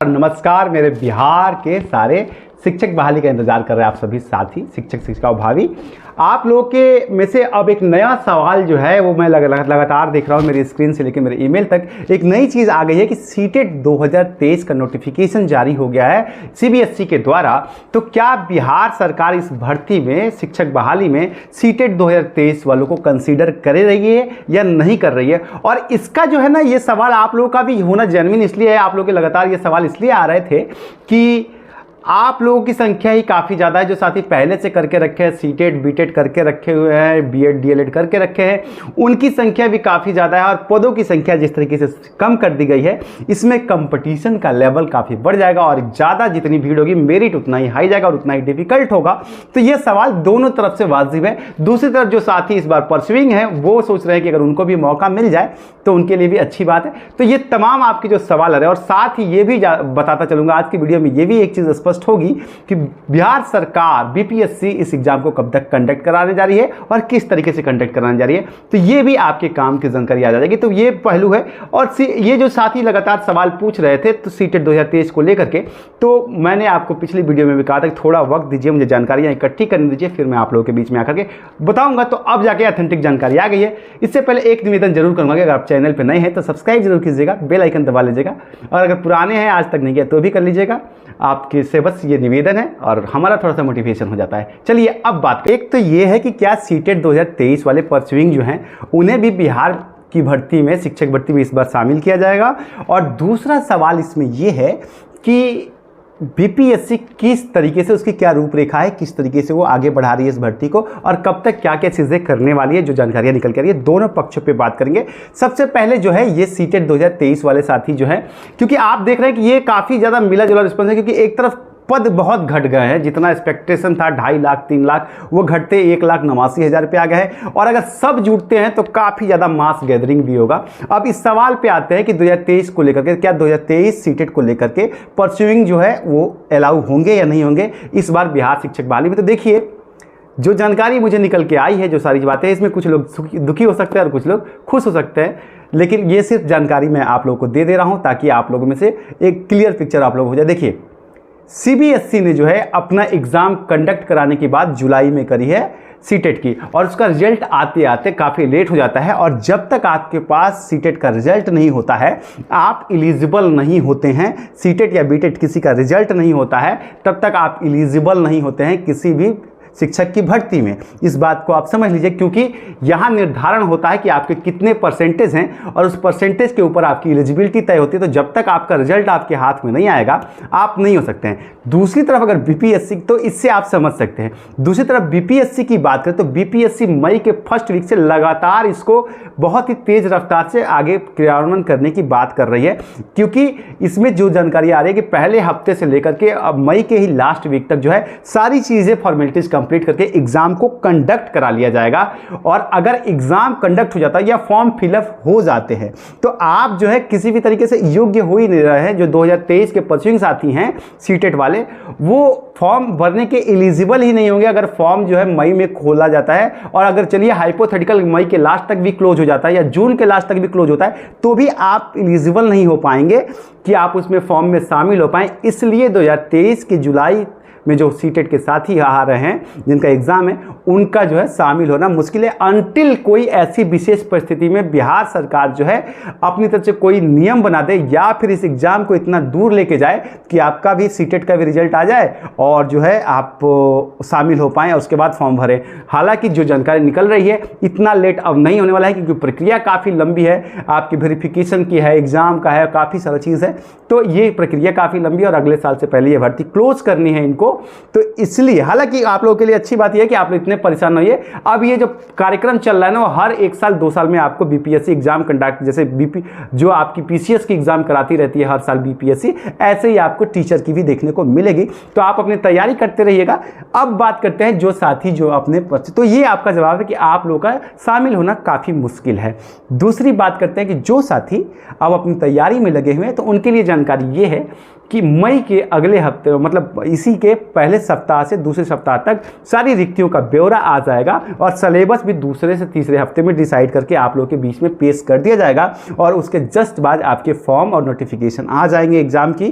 नमस्कार मेरे बिहार के सारे शिक्षक बहाली का इंतजार कर रहे हैं आप सभी साथी, शिक्षक शिक्षिका भावी। आप लोगों के में से अब एक नया सवाल जो है वो मैं लगातार देख रहा हूँ, मेरी स्क्रीन से लेकर मेरे ईमेल तक एक नई चीज़ आ गई है कि सीटेट 2023 का नोटिफिकेशन जारी हो गया है सीबीएसई के द्वारा। तो क्या बिहार सरकार इस भर्ती में, शिक्षक बहाली में सीटेट 2023 वालों को कंसीडर कर रही है या नहीं कर रही है? और इसका जो है ना, ये सवाल आप लोगों का भी होना जेन्युइन इसलिए है, आप लोगों के लगातार ये सवाल इसलिए आ रहे थे कि आप लोगों की संख्या ही काफ़ी ज़्यादा है जो साथी पहले से करके रखे हैं, सीटेट बीटेट करके रखे हुए हैं, बीएड डीएलएड करके रखे हैं, उनकी संख्या भी काफ़ी ज़्यादा है और पदों की संख्या जिस तरीके से कम कर दी गई है, इसमें कंपटीशन का लेवल काफ़ी बढ़ जाएगा और ज़्यादा जितनी भीड़ होगी मेरिट उतना ही हाई जाएगा और उतना ही डिफिकल्ट होगा। तो ये सवाल दोनों तरफ से वाजिब है। दूसरी तरफ जो साथी इस बार परस्यूइंग है वो सोच रहे हैं कि अगर उनको भी मौका मिल जाए तो उनके लिए भी अच्छी बात है। तो ये तमाम आपके जो सवाल आ रहे हैं, और साथ ही ये भी बताता चलूँगा आज की वीडियो में ये भी एक चीज़ स्पष्ट होगी कि बिहार सरकार बीपीएससी इस एग्जाम को कब तक कंडक्ट कराने जा रही है और किस तरीके से कंडक्ट कराने जा रही है। तो ये भी आपके काम की जानकारी आ जाएगी। तो ये पहलू है। और ये जो साथी लगातार सवाल पूछ रहे थे तो सीटेट 2023 को लेकर के, तो मैंने आपको पिछली वीडियो में भी कहा था कि थोड़ा वक्त दीजिए, मुझे जानकारियां इकट्ठी करने दीजिए, फिर मैं आप लोगों के बीच में आकर के बताऊंगा। तो अब जाके ऑथेंटिक जानकारी आ गई है। इससे पहले एक निवेदन जरूर करूंगा कि अगर आप चैनल पर नए हैं तो सब्सक्राइब जरूर कीजिएगा, बेल आइकन दबा लीजिएगा, और अगर पुराने हैं आज तक नहीं किया तो भी कर लीजिएगा। आपके से बस ये निवेदन है और हमारा थोड़ा सा मोटिवेशन हो जाता है। चलिए अब बात, एक तो ये है कि क्या सीटेट 2023 वाले परस्यूइंग जो हैं उन्हें भी बिहार की भर्ती में, शिक्षक भर्ती में इस बार शामिल किया जाएगा। और दूसरा सवाल इसमें यह है कि बीपीएससी किस तरीके से, उसकी क्या रूपरेखा है, किस तरीके से वो आगे बढ़ा रही है इस भर्ती को, और कब तक क्या क्या चीज़ें करने वाली है, जो जानकारियां निकल के आ रही है। दोनों पक्षों पे बात करेंगे। सबसे पहले जो है ये सीटेट 2023 वाले साथी जो है, क्योंकि आप देख रहे हैं कि ये काफ़ी ज़्यादा मिला जुला रिस्पॉन्स है, क्योंकि एक तरफ पद बहुत घट गए हैं। जितना एक्सपेक्टेशन था 2.5 लाख 3 लाख, वो घटते 1,89,000 पे आ गए हैं। और अगर सब जुटते हैं तो काफ़ी ज़्यादा मास गैदरिंग भी होगा। अब इस सवाल पे आते हैं कि 2023 को लेकर के, क्या 2023 सीटेट को लेकर के परस्यूइंग जो है वो अलाउ होंगे या नहीं होंगे इस बार बिहार शिक्षक बहाली में। तो देखिए, जो जानकारी मुझे निकल के आई है, जो सारी बातें, इसमें कुछ लोग दुखी हो सकते हैं और कुछ लोग खुश हो सकते हैं, लेकिन ये सिर्फ जानकारी मैं आप लोगों को दे दे रहा हूँ ताकि आप लोगों में से एक क्लियर पिक्चर आप लोग हो जाए। देखिए, सीबीएसई ने जो है अपना एग्ज़ाम कंडक्ट कराने की बात जुलाई में करी है सीटेट की, और उसका रिजल्ट आते आते काफ़ी लेट हो जाता है। और जब तक आपके पास सीटेट का रिजल्ट नहीं होता है, आप एलिजिबल नहीं होते हैं, सीटेट या बीटेट किसी का रिजल्ट नहीं होता है, तब तक आप एलिजिबल नहीं होते हैं किसी भी शिक्षक की भर्ती में। इस बात को आप समझ लीजिए, क्योंकि यहाँ निर्धारण होता है कि आपके कितने परसेंटेज हैं और उस परसेंटेज के ऊपर आपकी एलिजिबिलिटी तय होती है। तो जब तक आपका रिजल्ट आपके हाथ में नहीं आएगा आप नहीं हो सकते हैं। दूसरी तरफ अगर बीपीएससी, तो इससे आप समझ सकते हैं। दूसरी तरफ बीपीएससी की बात करें तो बीपीएससी मई के फर्स्ट वीक से लगातार इसको बहुत ही तेज रफ्तार से आगे क्रियान्वयन करने की बात कर रही है, क्योंकि इसमें जो जानकारी आ रही है कि पहले हफ्ते से लेकर के अब मई के ही लास्ट वीक तक जो है सारी चीज़ें फॉर्मेलिटीज कंप्लीट करके एग्जाम को कंडक्ट करा लिया जाएगा। और अगर एग्जाम कंडक्ट हो जाता है या फॉर्म फिलअप हो जाते हैं तो आप जो है किसी भी तरीके से योग्य हो ही नहीं रहे हैं। जो 2023 के परस्यूइंग साथी हैं सीटेट वाले, वो फॉर्म भरने के एलिजिबल ही नहीं होंगे अगर फॉर्म जो है मई में खोला जाता है। और अगर चलिए हाइपोथेटिकल मई के लास्ट तक भी क्लोज हो जाता है या जून के लास्ट तक भी क्लोज होता है, तो भी आप एलिजिबल नहीं हो पाएंगे कि आप उसमें फॉर्म में शामिल हो पाएं। इसलिए 2023 के जुलाई में जो सीटेट के साथी आ रहे हैं जिनका एग्ज़ाम है, उनका जो है शामिल होना मुश्किल है, अनटिल कोई ऐसी विशेष परिस्थिति में बिहार सरकार जो है अपनी तरफ से कोई नियम बना दे या फिर इस एग्ज़ाम को इतना दूर लेके जाए कि आपका भी सीटेट का भी रिजल्ट आ जाए और जो है आप शामिल हो पाएँ और उसके बाद फॉर्म भरें। हालांकि जो जानकारी निकल रही है, इतना लेट अब नहीं होने वाला है, क्योंकि प्रक्रिया काफ़ी लंबी है, आपकी वेरिफिकेशन की है, एग्ज़ाम का है, काफ़ी सारा चीज़ है। तो ये प्रक्रिया काफ़ी लंबी है और अगले साल से पहले ये भर्ती क्लोज करनी है इनको। तो इसलिए, हालांकि आप लोगों के लिए अच्छी बात यह है कि आप लोग इतने परेशान नहीं है। अब ये जो कार्यक्रम चल रहा है ना, वो हर 1 साल 2 साल में आपको बीपीएससी एग्जाम कंडक्ट, जैसे जो आपकी पीसीएस की एग्जाम कराती रहती है हर साल बीपीएससी, ऐसे ही आपको टीचर की भी देखने को मिलेगी। तो आप अपनी तैयारी करते रहिएगा। अब बात करते हैं जो साथी जो अपने, तो ये आपका जवाब है कि आप लोगों का शामिल होना काफ़ी मुश्किल है। दूसरी बात करते हैं कि जो साथी अब अपनी तैयारी में लगे हुए हैं, तो उनके लिए जानकारी ये है कि मई के अगले हफ्ते, मतलब इसी के पहले सप्ताह से दूसरे सप्ताह तक सारी रिक्तियों का ब्यौरा आ जाएगा और सिलेबस भी दूसरे से तीसरे हफ्ते में डिसाइड करके आप लोगों के बीच में पेश कर दिया जाएगा और उसके जस्ट बाद आपके फॉर्म और नोटिफिकेशन आ जाएंगे एग्जाम की।